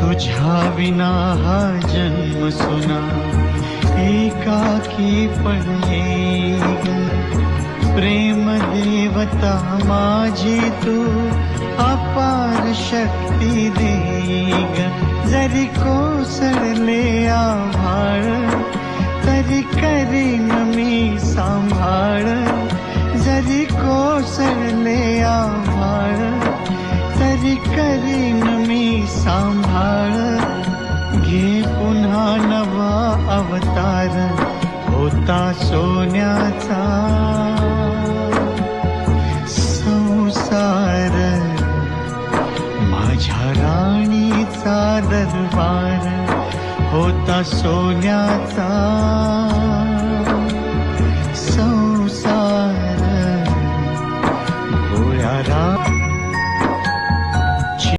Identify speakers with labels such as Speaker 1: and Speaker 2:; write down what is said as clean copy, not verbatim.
Speaker 1: तुझ्या विना हा जन्म सुना एकाकी पडेग प्रेम देवता माझी तू अपार शक्ती देग जरी कोसळले आभाळ तरी करीन मी सांभाळ जरी कोसळले आभाळ तरी करीन मी सांभाळ घे पुन्हा नवा अवतार होता सोन्याचा संसार माझ्या राणीचा दरबार होता सोन्याचा